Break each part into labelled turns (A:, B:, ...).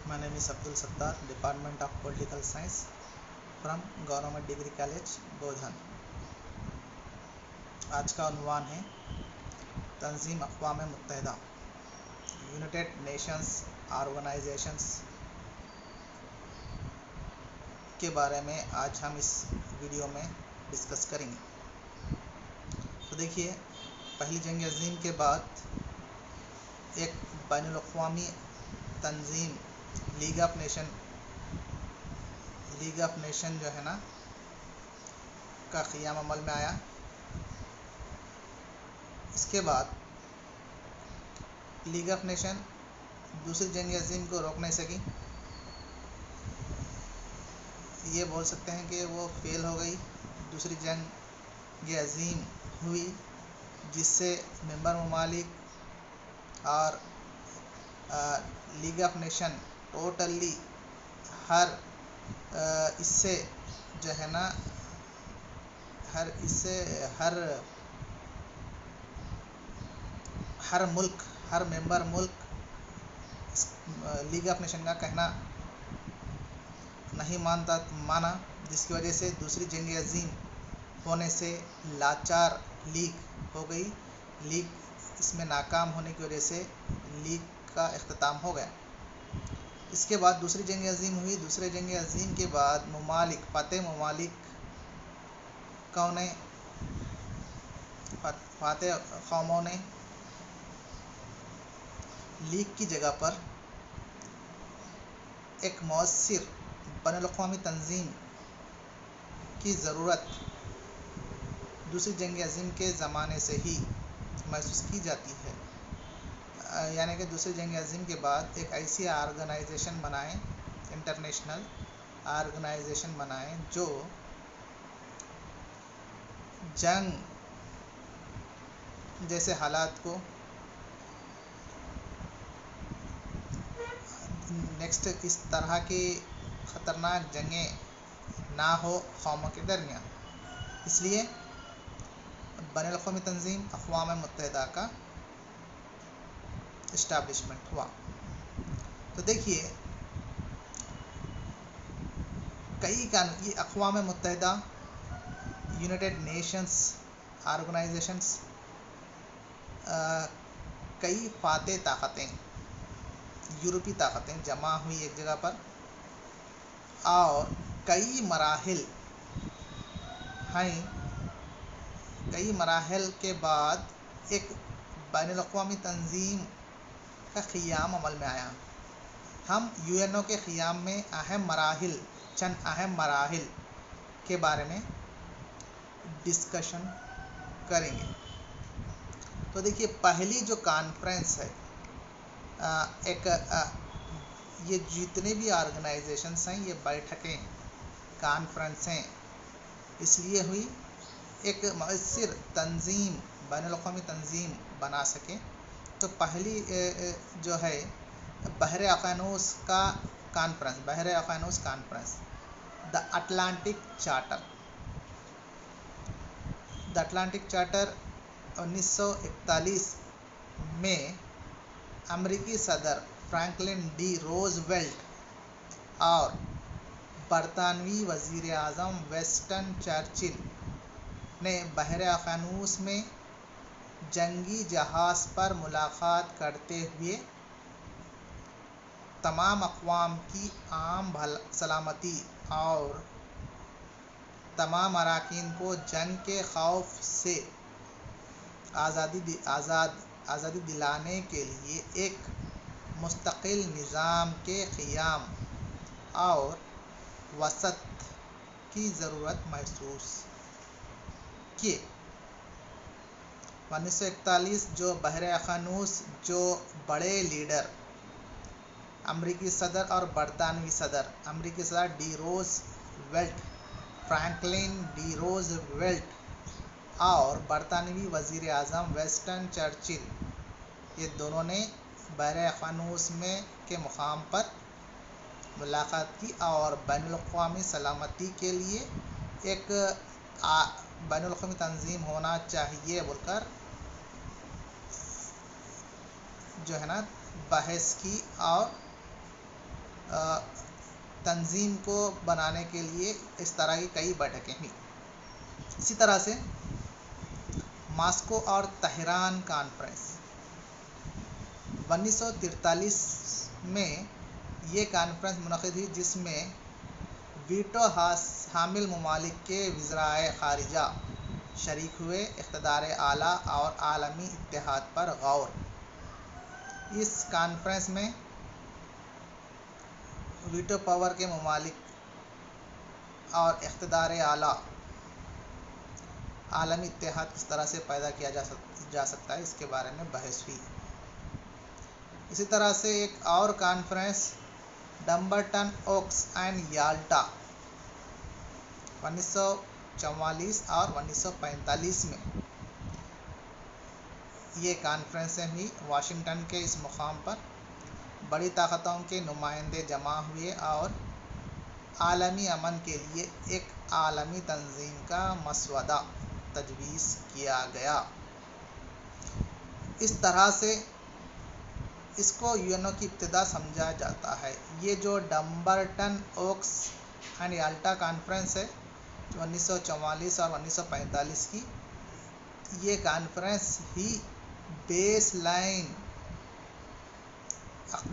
A: My name is Abdul Sattar, Department of Political Science from Government Degree College, बोधन। आज का उन्वान है तंजीम अक़वाम मुत्तहिदा, United Nations organisations के बारे में आज हम इस वीडियो में डिस्कस करेंगे। तो देखिए, पहली जंग अज़ीम के बाद एक बैनुल अक़वामी तंजीम लीग ऑफ नेशन जो है ना का क़ियाम अमल में आया। इसके बाद लीग ऑफ नेशन दूसरी जंग अज़ीम को रोक नहीं सकी। ये बोल सकते हैं कि वो फेल हो गई। दूसरी जंग अज़ीम हुई जिससे मेंबर ममालिक और लीग ऑफ नेशन टोटली इससे जो है ना हर मुल्क, हर मेंबर मुल्क लीग ऑफ नेशन का कहना नहीं माना, जिसकी वजह से दूसरी जंग अज़ीम होने से लाचार लीग हो गई। लीग इसमें नाकाम होने की वजह से लीग का इख्तिताम हो गया। इसके बाद दूसरी जंग अज़ीम हुई। दूसरे जंग अज़ीम के बाद फ़ातेह ममालिक फ़ातेह कौमों ने लीग की जगह पर एक मौसर बैनुल-अक़वामी तंजीम की ज़रूरत दूसरी जंग अज़ीम के ज़माने से ही महसूस की जाती है। यानी कि दूसरी जंग अज़ीम के बाद एक ऐसी ऑर्गेनाइजेशन बनाएं, इंटरनेशनल ऑर्गेनाइजेशन बनाएं जो जंग जैसे हालात को नेक्स्ट इस तरह की ख़तरनाक जंगें ना हो कौमों के दरमियान। इसलिए बैनुल-अक़वामी तंजीम अक़वाम मुत्तहिदा का इस्टेब्लिशमेंट हुआ। तो देखिए, ये अक़वाम मुत्तहिदा, यूनाइटेड नेशंस ऑर्गेनाइजेशंस, कई फ़ातेह ताकतें, यूरोपी ताकतें जमा हुई एक जगह पर और कई मराहिल के बाद एक बैनुल-अक़वामी तंजीम का क़ियाम अमल में आया। हम यूएनओ के क़ियाम में चंद अहम मराहिल के बारे में डिस्कशन करेंगे। तो देखिए, पहली जो कॉन्फ्रेंस है, ये जितने भी ऑर्गेनाइजेशंस हैं, ये बैठकें, कॉन्फ्रेंसें इसलिए हुई एक मौसर तंजीम, बैनुल-अक़वामी तंजीम बना सके। तो पहली जो है बहरे अक़ानूस कॉन्फ्रेंस, द अटलांटिक चार्टर 1941 में अमेरिकी सदर फ्रैंकलिन डी रोज़वेल्ट और बरतानवी वज़ीर आज़म विंस्टन चर्चिल ने बहरे अक़ानूस में जंगी जहाज़ पर मुलाकात करते हुए तमाम अक़वाम की आम सलामती और तमाम अराकीन को जंग के खौफ से आज़ादी दिलाने के लिए एक मुस्तक़िल निज़ाम के क़ियाम और वसत की ज़रूरत महसूस किए। 1941 जो बहरे अक़ानूस जो बड़े लीडर अमेरिकी सदर और बरतानवी सदर, अमेरिकी सदर डी रोज़वेल्ट, फ्रैंकलिन डी रोज़वेल्ट और बरतानवी वज़ीर आज़म विंस्टन चर्चिल, ये दोनों ने बहरे अक़ानूस के मुक़ाम पर मुलाकात की और बैनुल-अक़वामी सलामती के लिए एक बैनुल-अक़वामी तंजीम होना चाहिए बोलकर जो है ना बहस की और تنظیم کو بنانے کے لیے اس طرح کی کئی بیٹھکیں ہوئی. اسی طرح سے ماسکو اور تہران کانفرنس 1943 میں یہ کانفرنس منعقد ہوئی، جس میں ویٹو حامل ممالک کے وزرائے خارجہ شریک ہوئے. اقتدار اعلیٰ اور عالمی اتحاد پر غور. اس کانفرنس میں ویٹو پاور کے ممالک اور اقتدار اعلیٰ عالمی اتحاد کس طرح سے پیدا کیا جا سکتا ہے، اس کے بارے میں بحث ہوئی. اسی طرح سے ایک اور کانفرنس ڈمبرٹن اوکس اینڈ یالٹا 1944 اور 1945 میں یہ کانفرنسیں ہوئی. واشنگٹن کے اس مقام پر بڑی طاقتوں کے نمائندے جمع ہوئے اور عالمی امن کے لیے ایک عالمی تنظیم کا مسودہ تجویز کیا گیا. اس طرح سے اس کو یونو کی ابتدا سمجھا جاتا ہے. یہ جو ڈمبرٹن اوکس اینڈ یالٹا کانفرنس ہے 1944 اور 1945 کی، یہ کانفرنس ہی بیس لائن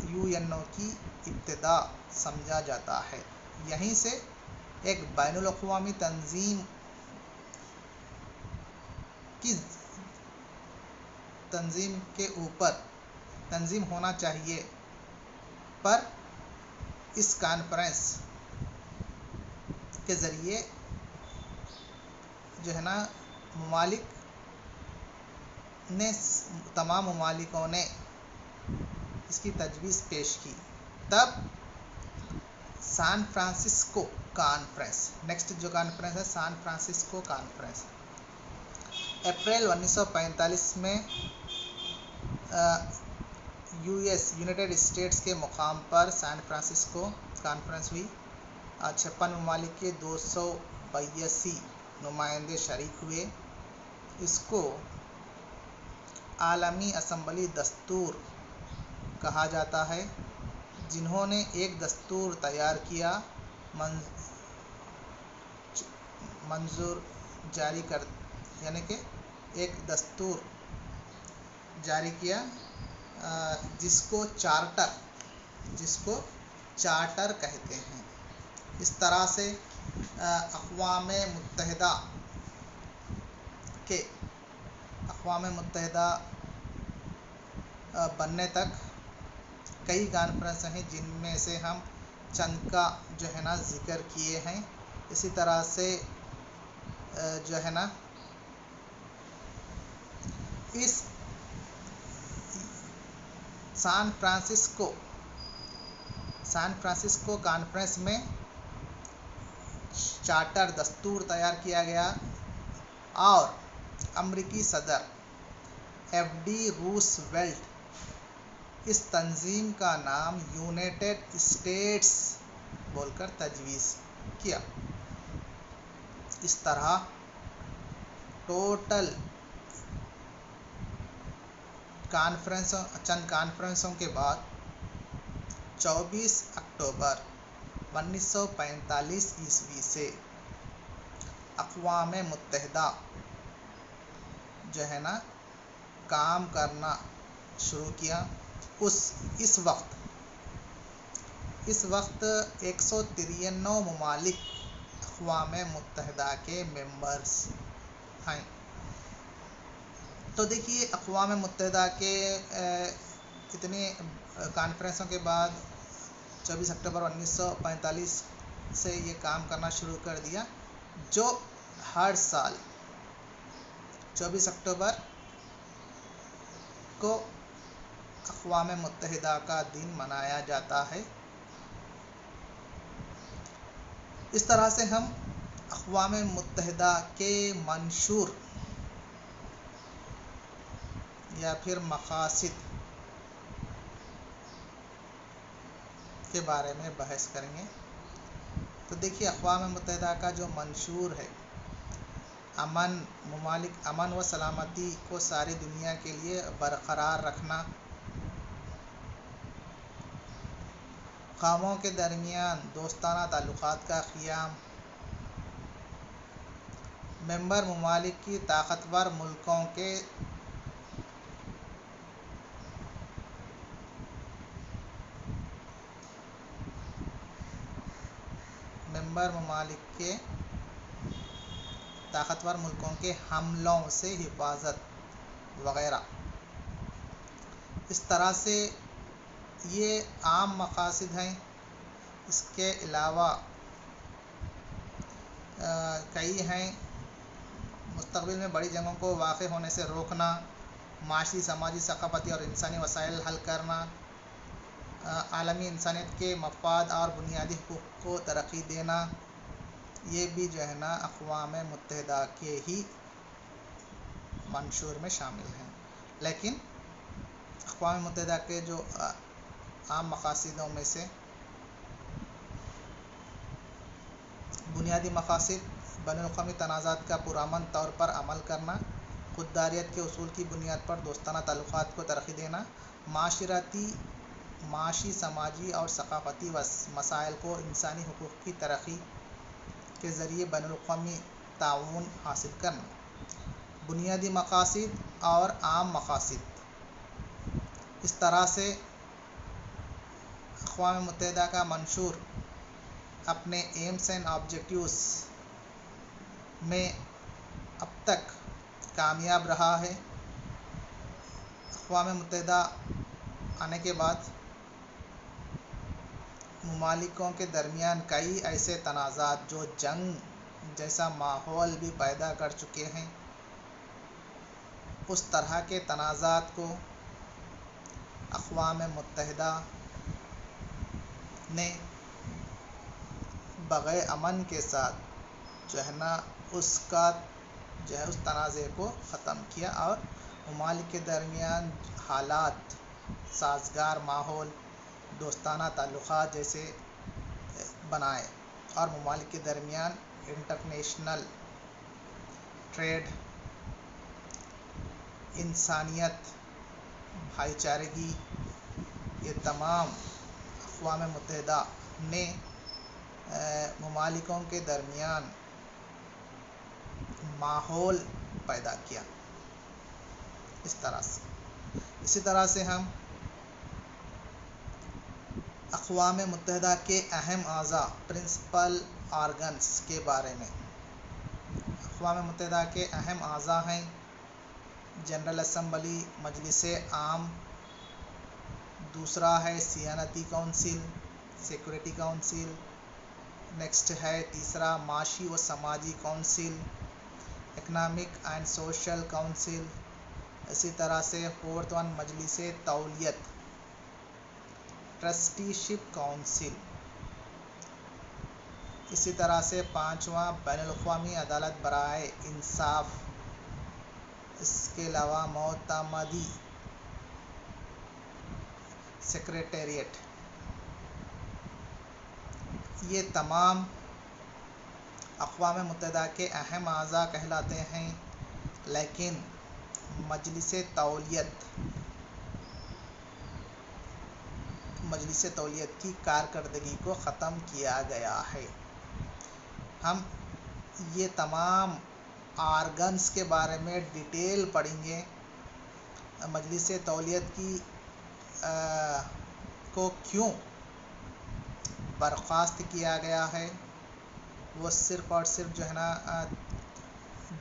A: یونو کی ابتدا سمجھا جاتا ہے. یہیں سے ایک بین الاقوامی تنظیم کے اوپر تنظیم ہونا چاہیے پر اس کانفرنس کے ذریعے جو ہے نا تمام ممالکوں نے اس کی تجویز پیش کی. تب سان فرانسسکو کانفرنس، نیکسٹ جو کانفرنس ہے سان فرانسسکو کانفرنس، اپریل 1945 میں یونائٹڈ اسٹیٹس کے مقام پر سان فرانسسکو کانفرنس ہوئی. 56 ممالک کے 282 نمائندے شریک ہوئے. اس کو عالمی اسمبلی دستور کہا جاتا ہے. جنہوں نے ایک دستور تیار کیا، یعنی کہ ایک دستور جاری کیا جس کو چارٹر کہتے ہیں. اس طرح سے اقوام متحدہ بننے تک کئی کانفرنس ہیں، جن میں سے ہم چند کا جو ہے نا ذکر کیے ہیں. اسی طرح سے جو ہے نا اس سان فرانسسکو کانفرنس میں چارٹر دستور تیار کیا گیا اور امریکی صدر FD روز ویلٹ اس تنظیم کا نام یونائٹڈ اسٹیٹس بول کر تجویز کیا. اس طرح ٹوٹل چند کانفرنسوں کے بعد 24 اکتوبر 1945 عیسوی سے اقوام متحدہ جو ہے نا کام کرنا شروع کیا. اس وقت 193 ممالک اقوام متحدہ کے ممبرز ہیں. تو دیکھیے اقوام متحدہ کے اتنے کانفرنسوں کے بعد 24 اکتوبر 1945 سے یہ کام کرنا شروع کر دیا، جو ہر سال 24 اکتوبر کو اقوام متحدہ کا دن منایا جاتا ہے. اس طرح سے ہم اقوام متحدہ کے منشور یا پھر مقاصد کے بارے میں بحث کریں گے. تو دیکھیے اقوام متحدہ کا جو منشور ہے، امن و سلامتی کو ساری دنیا کے لیے برقرار رکھنا، कौमों के दरमियान दोस्ताना ताल्लुकात का क़ियाम, मेंबर ममालिक की ताकतवर मुल्कों के हमलों से हिफाजत वगैरह। इस तरह से ये आम मकासद हैं। इसके अलावा कई हैं। मुस्तक़बिल में बड़ी जंगों को वाक़ होने से रोकना, माशी, समाजी, सक़ाफ़ती और इंसानी वसाइल हल करना, आलमी इंसानियत के मफ़ाद और बुनियादी हुकूक़ को तरक्की देना, ये भी जो है ना अक़वाम मुत्तहिदा के ही मंशूर में शामिल हैं। लेकिन अक़वाम मुत्तहिदा के जो आम मकासदों में से बुनियादी मकासद बैनुल-अक़वामी तनाज़ात का पुरअमन तौर पर अमल करना, ख़ुददारियत के उसूल की बुनियाद पर दोस्ताना ताल्लुकात को तरक्की देना, माशी, समाजी और सक़ाफ़ती मसाइल को इंसानी हुकूक़ की तरक्की के ज़रिए बैनुल-अक़वामी ताउन हासिल करना। बुनियादी मकासद और आम मकासद। इस तरह से अक़वाम मुत्तहिदा का मंशूर अपने एम्स एंड ऑब्जेक्टिव्स में अब तक कामयाब रहा है। अक़वाम मुत्तहिदा आने के बाद ममालिकों के दरमियान कई ऐसे तनाज़ात जो जंग जैसा माहौल भी पैदा कर चुके हैं, उस तरह के तनाज़ात को अक़वाम मुत्तहिदा ने बग़ैर अमन के साथ जो है ना उस तनाज़े को ख़त्म किया और ममालिक के दरमियान हालात, साज़गार माहौल, दोस्ताना ताल्लुकात जैसे बनाए और ममालिक के दरमियान इंटरनेशनल ट्रेड, इंसानियत, भाईचारगी, ये तमाम अक़वाम मुत्तहिदा ने ममालिकों के दरमियान माहौल पैदा किया। इसी तरह से हम अक़वाम मुत्तहिदा के अहम आज़ा प्रिंसिपल ऑर्गन्स के बारे में। अक़वाम मुत्तहिदा के अहम आज़ा हैं जनरल असम्बली, मजलिस आम, दूसरा है सियानती काउंसिल, सिक्योरिटी काउंसिल, नेक्स्ट है तीसरा माशी व समाजी council, economic and social council. इसी तरह से फोर्थ वन मजलिस तौलियत, ट्रस्टीशिप काउंसिल। इसी तरह से पाँचवा बैनुल-अक़वामी अदालत बराए इंसाफ। इसके अलावा मोतमदी सेक्रेटेरिएट। ये तमाम अक़वाम मुत्तहिदा के अहम आज़ा कहलाते हैं। लेकिन मजलिस तौलियत की कारकर्दगी को ख़त्म किया गया है। हम ये तमाम आर्गन्स के बारे में डिटेल पढ़ेंगे। मजलिस तौलियत की को क्यों बर्खास्त किया गया है, वो सिर्फ़ और सिर्फ जो है ना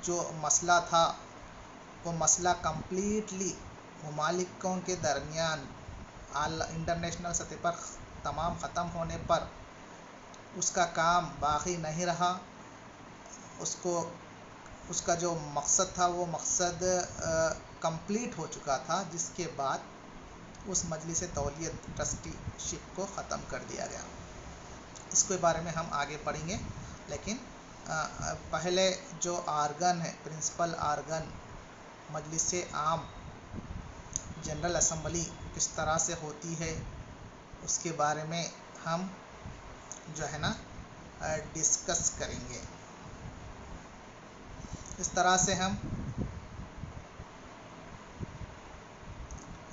A: जो मसला था वो मसला कम्प्लीटली ममालिकों के दरमियान इंटरनेशनल सतह पर तमाम ख़त्म होने पर उसका काम बाकी नहीं रहा। उसका जो मकसद था वो मकसद कंप्लीट हो चुका था, जिसके बाद उस मजलिस तौलियत ट्रस्टीशिप को ख़त्म कर दिया गया। इसके बारे में हम आगे पढ़ेंगे। लेकिन पहले जो आर्गन है, प्रिंसिपल आर्गन मजलिस आम, जनरल असम्बली किस तरह से होती है, उसके बारे में हम जो है ना डिस्कस करेंगे। इस तरह से हम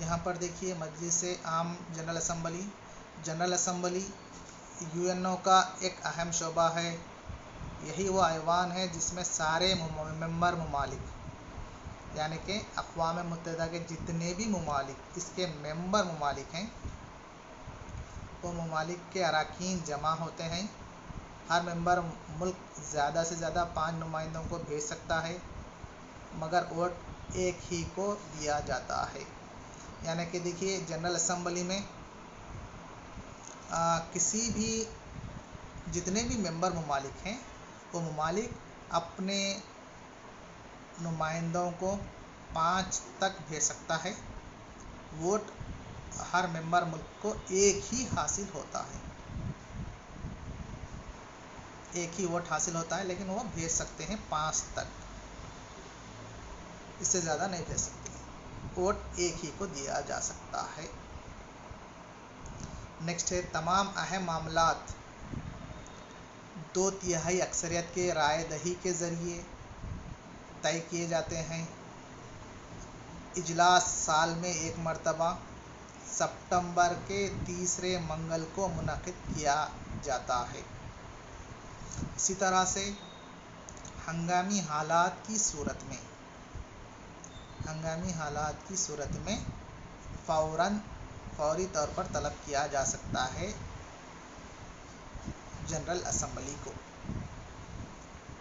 A: यहाँ पर देखिए मजलिस आम general assembly general assembly UNO का एक अहम शोबा है। यही वो ऐवान है जिसमें सारे मेंबर ममालिक यानी कि अक़वाम मुत्तहिदा के जितने भी ममालिक इसके मेंबर ममालिक हैं वो ममालिक के अरकान जमा होते हैं। हर मेंबर मुल्क ज़्यादा से ज़्यादा 5 नुमाइंदों को भेज सकता है, मगर वोट एक ही को दिया जाता है। यानी कि देखिए जनरल असम्बली में किसी भी जितने भी मेंबर ममालिक हैं वो ममालिक अपने नुमाइंदों को 5 तक भेज सकता है। वोट हर मेंबर मुल्क को एक ही हासिल होता है, एक ही वोट हासिल होता है, लेकिन वो भेज सकते हैं 5 तक, इससे ज़्यादा नहीं भेज सकते। वोट एक ही को दिया जा सकता है। नेक्स्ट है तमाम अहम मामलात 2/3 अक्सरियत के राय दही के ज़रिए तय किए जाते हैं। इजलास साल में एक मरतबा सितंबर के तीसरे मंगल को मुनक़िद किया जाता है। इसी तरह से हंगामी हालात की सूरत में फौरी तौर पर तलब किया जा सकता है जनरल असम्बली को।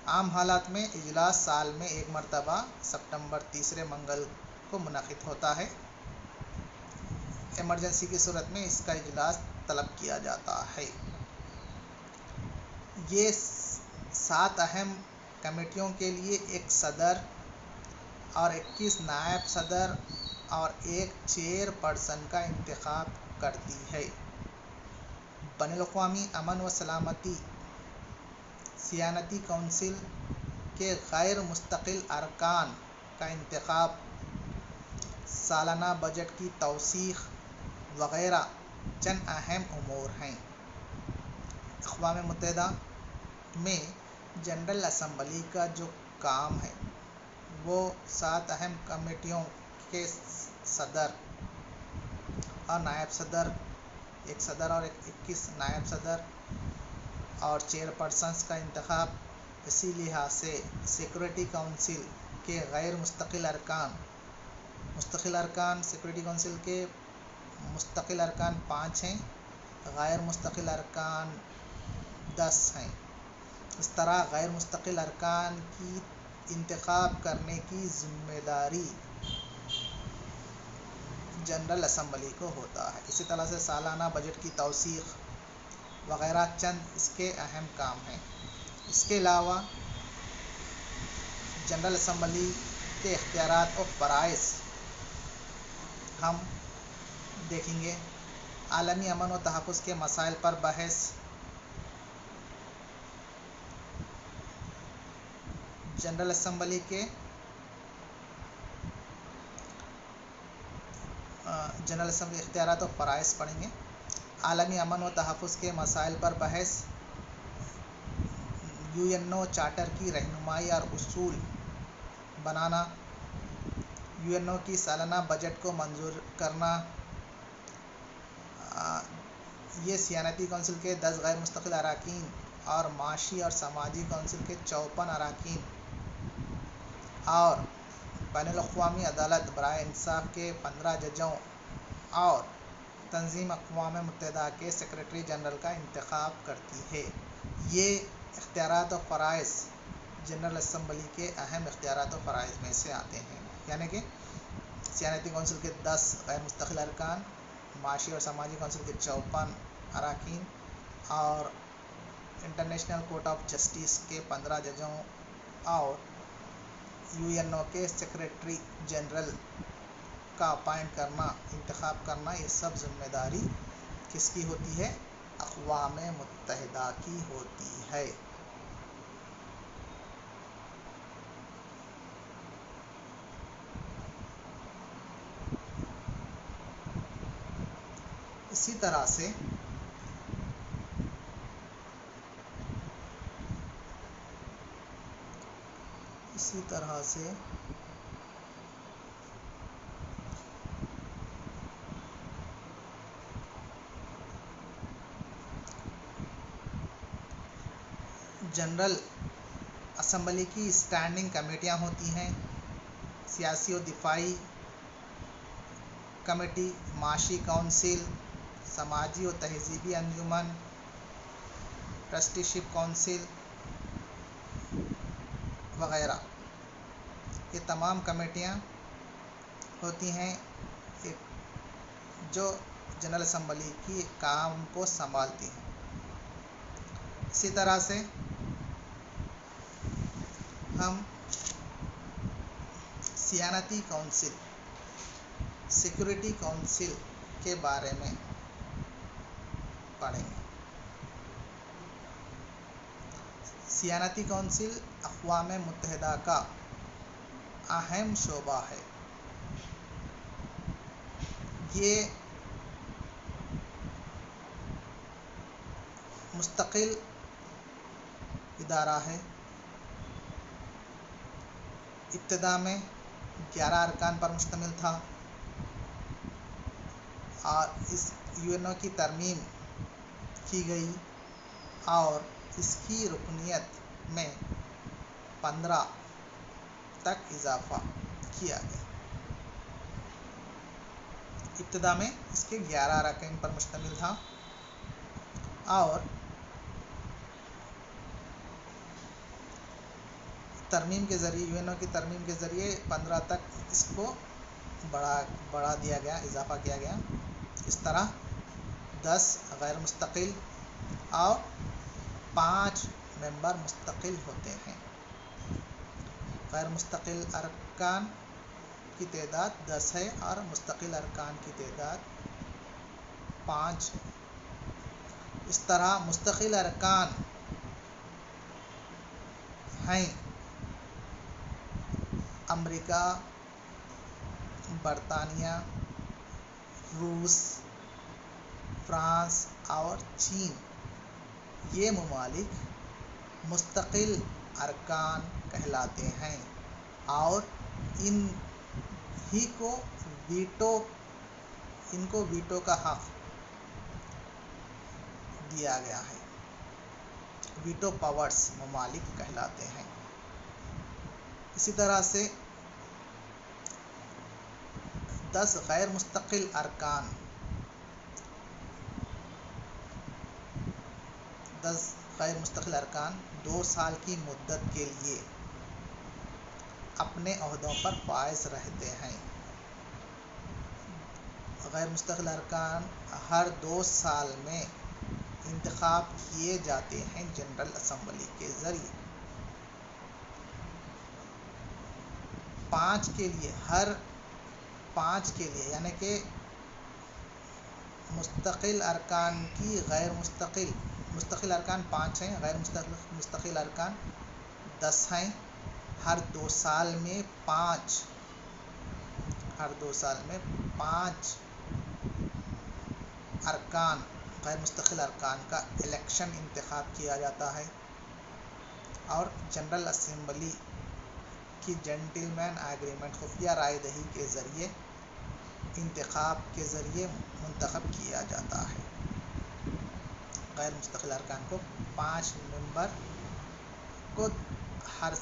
A: आम हालात में इजलास साल में एक मरतबा सितंबर तीसरे मंगल को मुनक़िद होता है। इमरजेंसी की सूरत में इसका इजलास तलब किया जाता है। ये 7 अहम कमेटियों के लिए एक सदर और 21 नायब सदर और एक चेयरपर्सन का इंतखाब करती है। बैनुल-अक़वामी अमन व सलामती सियानती कौंसिल के गैर मुस्तकिल अरकान का इंतखाब, सालाना बजट की तौसीक़ वगैरह चंद अहम उमूर हैं। अक़वाम मुत्तहिदा में जनरल असम्बली का जो काम है वो 7 अहम कमेटियों के सदर और नायब सदर, एक सदर और 21 नायब सदर और चेयरपर्सन्स का इंतखाब। इसी लिहाज से सिक्योरिटी काउंसिल के गैर मुस्तकिल अरकान सिक्योरिटी काउंसिल के मुस्तकिल अरकान 5 हैं, गैर मुस्तकिल अरकान 10 हैं। इस तरह गैर मुस्तकिल अरकान की इंतखाब करने की ज़िम्मेदारी जनरल असम्बली को होता है। इसी तरह से सालाना बजट की तौसीक़ वगैरह चंद इसके अहम काम हैं। इसके अलावा जनरल असम्बली के इख्तियारात और फ़राइज़ हम देखेंगे। आलमी अमन व तहफ़्फ़ुज़ के मसाइल पर बहस, जनरल असम्बली के इख्तियारात और फ़राइज़ पढ़ेंगे। आलमी अमन व तहफ़्फ़ुज़ के मसाइल पर बहस, यूएनओ चार्टर की रहनुमाई और उसूल बनाना, यूएनओ की सालाना बजट को मंजूर करना, ये सियानती कौंसिल के 10 गैर मुस्तकिल अरकान और माशी और समाजी कौंसिल के 54 अरकान और बैनुल-अक़वामी अदालत बराए इंसाफ के 15 जजों और तंज़ीम अक़वाम मुत्तहिदा के सेक्रेटरी जनरल का इंतखाब करती है। ये इख्तियारात और फ़राइज़ जनरल असम्बली के अहम इख्तियारात और फ़राइज़ में से आते हैं। यानी कि सियानती कौंसिल के 10 गैर मुस्तकिल अरकान, माशी और समाजी कौंसिल के 54 अरकान और इंटरनेशनल कोर्ट ऑफ जस्टिस के 15 जजों और यूएनओ के सेक्रेटरी जनरल का अपॉइंट करना, इंतखाब करना, ये सब जिम्मेदारी किसकी होती है? अक़वाम मुत्तहिदा की होती है। इसी तरह से जनरल असम्बली की स्टैंडिंग कमेटियाँ होती हैं, सियासी और दिफाई कमेटी, माशी काउंसिल, समाजी और तहजीबी अंजुमन, ट्रस्टीशिप काउंसिल वगैरह। ये तमाम कमेटियाँ होती हैं एक जो जनरल असम्बली की काम को संभालती हैं। इसी तरह से हम सियानती काउंसिल, सिक्योरिटी काउंसिल के बारे में पढ़ेंगे। सियानती काउंसिल अक़वाम मुत्तहिदा का अहम शोबा है। ये मुस्तकिल इदारा है। इब्तिदा में 11 अरकान पर मुश्तमिल था और इस यूएनओ की तरमीम की गई और इसकी रुकनीत में 15 तक इजाफ़ा किया गया। इब्तिदा में इसके 11 अरकान पर मुश्तमिल था और तरमीम के ज़रिए, यूएनओ की तरमीम के ज़रिए 15 तक इसको बढ़ा दिया गया, इजाफ़ा किया गया। इस तरह 10 गैर मुस्तकिल और 5 मेंबर मुस्तकिल होते हैं। गैर मुस्तकिल अरकान की तादाद 10 है और मुस्तकिल अरकान की तादाद 5। इस तरह मुस्तकिल अरकान हैं अमेरिका, बरतानिया, रूस, फ्रांस और चीन। ये ममालिक मुस्तकिल अरकान कहलाते हैं और इनको वीटो का हक़ दिया गया है। वीटो पावर्स ममालिक कहलाते हैं। इसी तरह से 10 गैर मुस्तकिल अरकान 2 साल की मुद्दत के लिए अपने ओहदों पर फाइज रहते हैं। गैर मुस्तकिल अरकान हर 2 साल में इंतखाब किए जाते हैं जनरल असम्बली के ज़रिए। 5 के लिए, हर 5 के लिए, यानी कि मुस्तकिल अरकान की मुस्तकिल अरकान 5 हैं, गैर मुस्तकिल अरकान 10 हैं। हर 2 साल में 5 अरकान, गैर मुस्तकिल अरकान का इलेक्शन इंतखाब किया जाता है और जनरल असम्बली की जेंटलमैन एग्रीमेंट खुफिया राय दही के ज़रिए इंतखाब के ज़रिए मुंतखब किया जाता है। गैर मुस्तकिल अरकान को 5 मेंबर को हर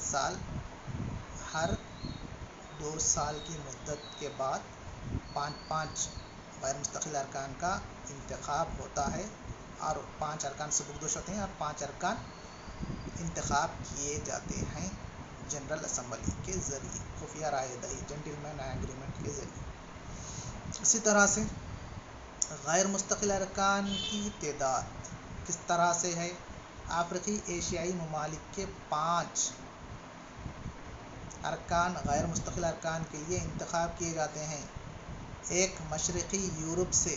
A: 2 साल की मुद्दत के बाद 5 गैर मुस्तकिल अरकान का इंतखाब होता है और 5 अरकान सबकदोश होते हैं और 5 अरकान इंतखाब किए जाते हैं जनरल असम्बली के ज़रिए खुफिया राय दही, जेंटलमैन एग्रीमेंट के ज़रिए। इसी तरह से गैर मुस्तकिल अरकान की तादाद किस तरह से है? अफ्रीकी एशियाई ममालिक के 5 अरकान गैर मुस्तकिल अरकान के लिए इंतखाब किए जाते हैं। एक मशरक़ी यूरोप से,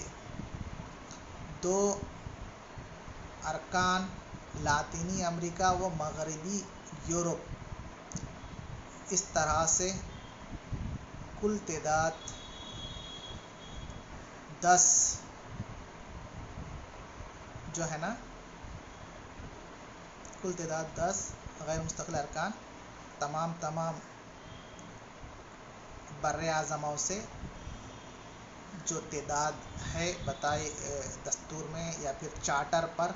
A: 2 अरकान लातीनी अमेरिका व मगरबी यूरोप। इस तरह से कुल तादाद 10 जो है ना, कुल तादाद 10 गैर मुस्तकिल अरकान तमाम बर्रे आज़माओं से जो तादाद है बताए दस्तूर में या फिर चार्टर पर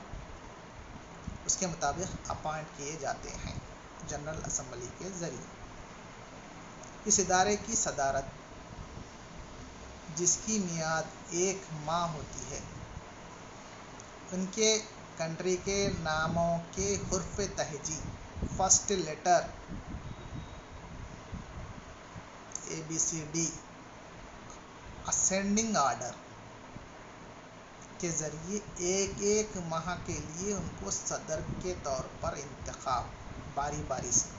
A: اس کے مطابق اپوائنٹ کیے جاتے ہیں جنرل اسمبلی کے ذریعے۔ اس ادارے کی صدارت، جس کی میعاد 1 ماہ ہوتی ہے، ان کے کنٹری کے ناموں کے حرف تہجی، first letter ABCD ascending order کے ذریعے ایک ماہ کے لیے ان کو صدر کے طور پر انتخاب باری باری سے۔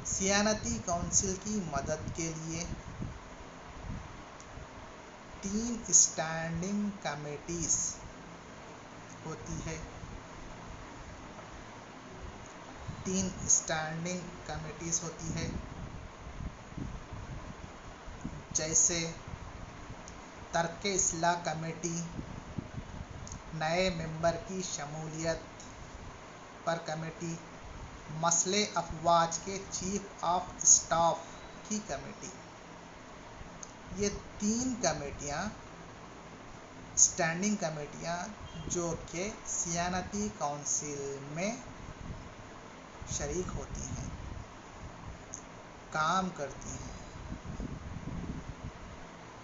A: سیانتی کونسل کی مدد کے لیے 3 اسٹینڈنگ کمیٹیز ہوتی ہے۔ 3 اسٹینڈنگ کمیٹیز ہوتی ہے، جیسے ترک اصلاح کمیٹی، نئے ممبر کی شمولیت پر کمیٹی، مسلح افواج کے چیف آف اسٹاف کی کمیٹی۔ یہ 3 کمیٹیاں اسٹینڈنگ کمیٹیاں جو کہ سیانتی کونسل میں شریک ہوتی ہیں، کام کرتی ہیں۔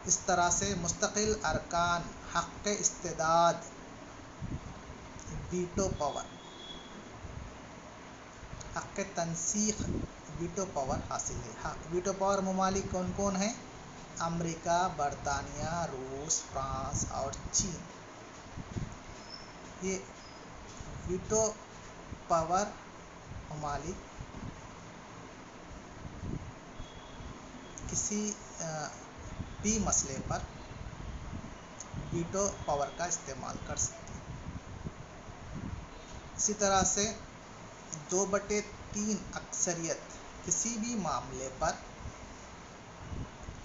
A: اس طرح سے مستقل ارکان حق استداد، ویٹو پاور، حق تنسیخ ویٹو پاور حاصل ہے۔ ویٹو پاور ممالک کون کون ہیں؟ امریکہ، برطانیہ، روس، فرانس اور چین۔ یہ ویٹو پاور ممالک کسی بھی مسئلے پر ویٹو پاور کا استعمال کر سکتے ہیں۔ اسی طرح سے 2/3 اکثریت کسی بھی معاملے پر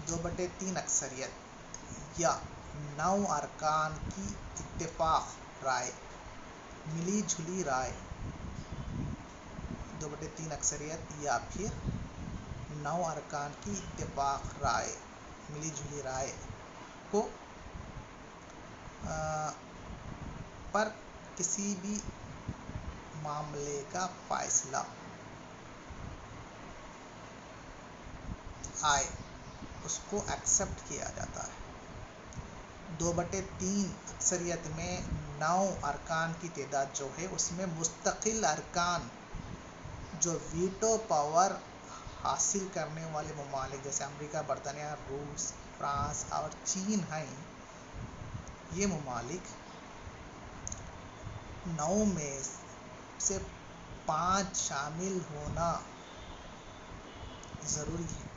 A: 2/3 اکثریت یا 9 ارکان کی اتفاق رائے، ملی جھلی رائے، 2/3 اکثریت یا پھر 9 ارکان کی اتفاق رائے، ملی جھلی رائے کو پر کسی بھی معاملے کا فیصلہ آئے اس کو ایکسیپٹ کیا جاتا ہے۔ 2/3 اکثریت میں 9 ارکان کی تعداد جو ہے، اس میں مستقل ارکان جو ویٹو پاور حاصل کرنے والے ممالک جیسے امریکہ، برطانیہ، روس، فرانس اور چین ہیں، یہ ممالک 9 میں سے 5 شامل ہونا ضروری ہے۔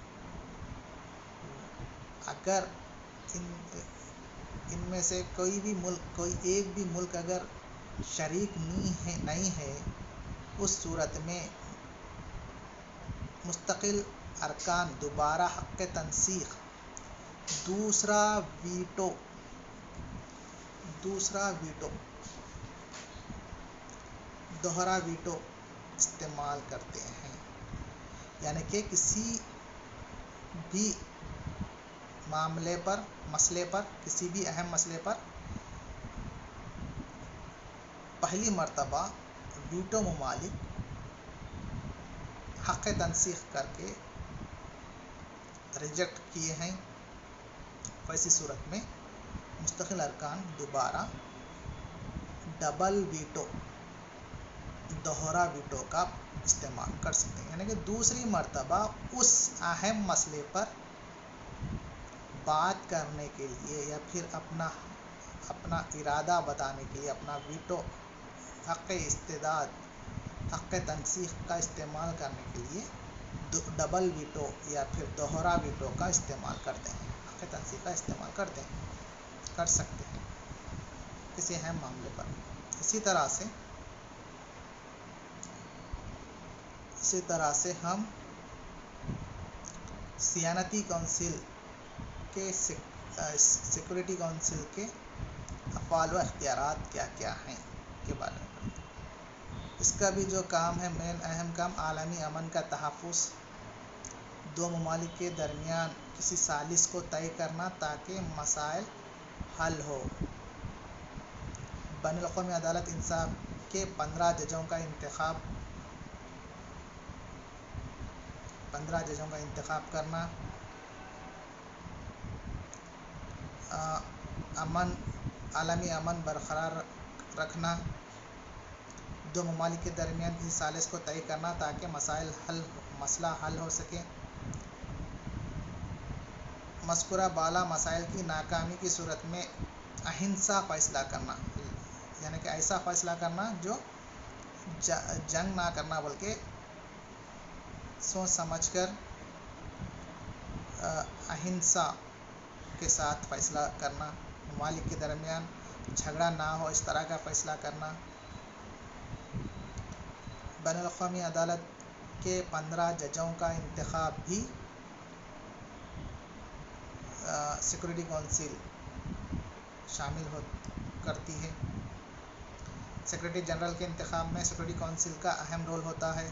A: اگر ان میں سے کوئی ایک بھی ملک اگر شریک نہیں ہے، اس صورت میں مستقل ارکان دوبارہ حق تنسیخ، دوسرا ویٹو دوہرا ویٹو استعمال کرتے ہیں، یعنی کہ کسی بھی مسئلے پر کسی بھی اہم مسئلے پر پہلی مرتبہ ویٹو ممالک حق تنسیخ کر کے ریجیکٹ کیے ہیں، ویسی صورت میں مستقل ارکان دوبارہ ڈبل ویٹو، دوہرا ویٹو کا استعمال کر سکتے ہیں، یعنی کہ دوسری مرتبہ اس اہم مسئلے پر بات کرنے کے لیے یا پھر اپنا ارادہ بتانے کے لیے اپنا ویٹو، حق استداد، حق تنسیخ کا استعمال کرنے کے لیے ڈبل ویٹو یا پھر دوہرا ویٹو کا استعمال کرتے ہیں، حق تنسیخ کا استعمال کر سکتے ہیں کسی اہم معاملے پر۔ اسی طرح سے ہم سیانتی کونسل کے سیکورٹی کونسل کے افعال و اختیارات کیا کیا ہیں کے بارے میں پڑھیں۔ اس کا بھی جو کام ہے، مین اہم کام عالمی امن کا تحفظ، 2 ممالک کے درمیان کسی سازش کو طے کرنا تاکہ مسائل حل ہو، बैनुल अक़वामी अदालत इंसाफ के 15 जजों का इंतखाब करना, आलमी अमन बरकरार रखना, दो ममालिक के दरमियान किसी सालिस को तय करना ताकि मसला हल हो सके, मज़कूरा बाला मसाइल की नाकामी की सूरत में अहिंसा फ़ैसला करना, यानी कि ऐसा फ़ैसला करना जो जंग ना करना बल्कि सोच समझकर अहिंसा के साथ फ़ैसला करना, ममालिक के दरमियान झगड़ा ना हो इस तरह का फ़ैसला करना, बैनुल अक़वामी अदालत के 15 जजों का इंतखाब भी सिक्योरिटी काउंसिल शामिल करती है। सेक्रेटरी जनरल के इंतखाब में सिक्योरिटी काउंसिल का अहम रोल होता है।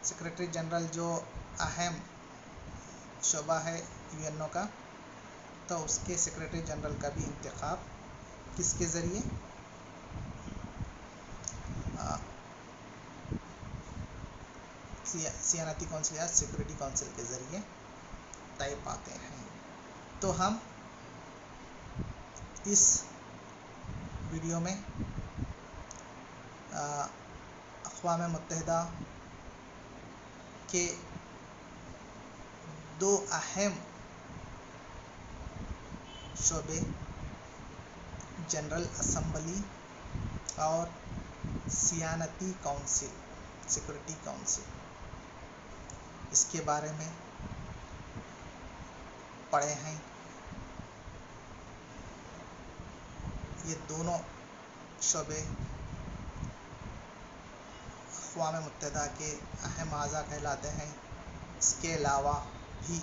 A: सेक्रेटरी जनरल जो अहम शोबा है यूएनओ का, तो उसके सेक्रेटरी जनरल का भी इंतखाब किसके ज़रिए, सियानती काउंसिल या सिक्योरिटी काउंसिल के ज़रिए तय पाते हैं। तो हम इस वीडियो में अक़वाम मुत्तहिदा के दो अहम शोबे, जनरल असम्बली और सियानती काउंसिल, सिक्योरिटी काउंसिल, इसके बारे में पढ़े हैं। ये दोनों शोबे अक़वाम मुत्तहिदा के अहम आज़ा कहलाते हैं। इसके अलावा भी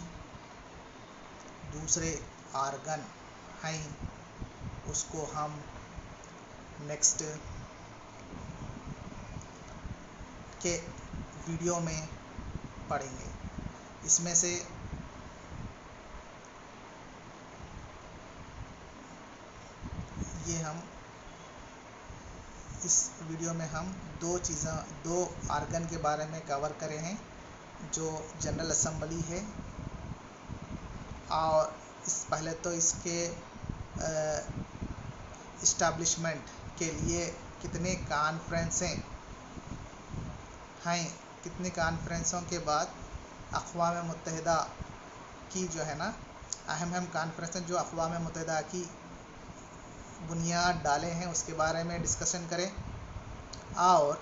A: दूसरे आर्गन हैं, उसको हम नेक्स्ट के वीडियो में पढ़ेंगे। इसमें से इस वीडियो में हम दो आर्गन के बारे में कवर करे हैं, जो जनरल असम्बली है, और पहले तो इसके इस्टेब्लिशमेंट के लिए कितने कॉन्फ्रेंसें हैं, कितनी कॉन्फ्रेंसों के बाद अक़वाम मुत्तहिदा की जो है ना अहम कॉन्फ्रेंसें जो अक़वाम मुत्तहिदा की बुनियाद डाले हैं उसके बारे में डिस्कशन करें, और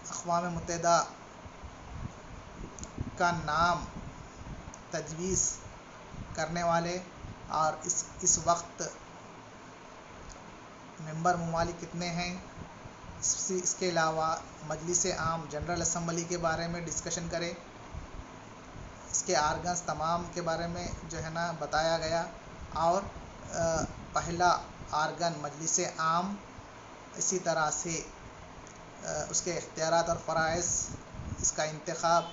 A: अक़वाम मुत्तहिदा का नाम तजवीज़ करने वाले और इस वक्त मेंबर ममालिक कितने हैं, इसके अलावा मजलिस आम जनरल असम्बली के बारे में डिस्कशन करें, इसके आर्गन्स तमाम के बारे में जो है ना बताया गया, और पहला आर्गन मजलिस आम, इसी तरह से उसके इख्तियारात और फ़राइज़, इसका इंतखाब,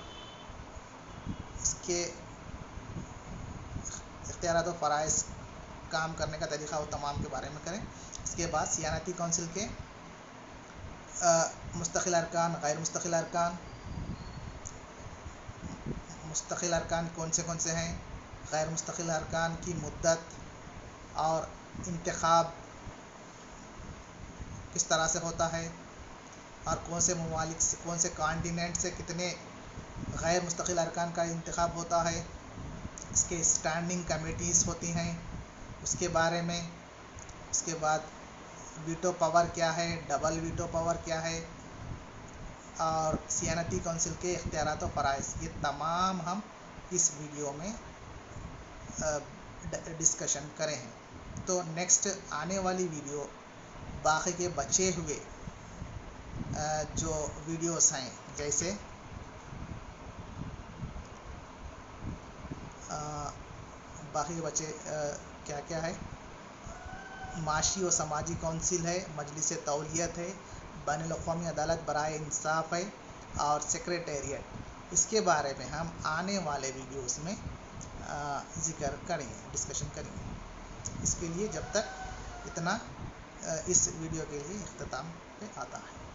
A: इसके इख्तियारात और फ़राइज़ काम करने का तरीक़ा और तमाम के बारे में करें। इसके बाद सियानती काउंसिल के मुस्तक़िल अरकान, गैर मुस्तक़िल अरकान, मुस्तक़िल अरकान कौन से हैं, गैर मुस्तक़िल अरकान की मुद्दत और इंतखाब किस तरह से होता है, और कौन से ममालिक से, कौन से कॉन्टिनेंट से कितने गैर मुस्तक़िल अरकान का इंतखाब होता है, इसके स्टैंडिंग कमेटीज़ होती हैं उसके बारे में। उसके बाद वीटो पावर क्या है, डबल वीटो पावर क्या है, और सियानती काउंसिल के इख्तियारात और फ़राइज़, ये तमाम हम इस वीडियो में डिस्कशन करें हैं। तो नेक्स्ट आने वाली वीडियो बाकी के बचे हुए जो वीडियोस हैं, जैसे बाकी के बचे क्या क्या है, माशी और समाजी काउंसिल है, मजलिस तौलियत है, बैनुल अक़वामी अदालत बराए इंसाफ है, और सेक्रेटेरिएट, इसके बारे में हम आने वाले वीडियोस में ज़िक्र करेंगे, डिस्कशन करेंगे। इसके लिए जब तक इतना اس ویڈیو کے لیے اختتام پہ آتا ہے۔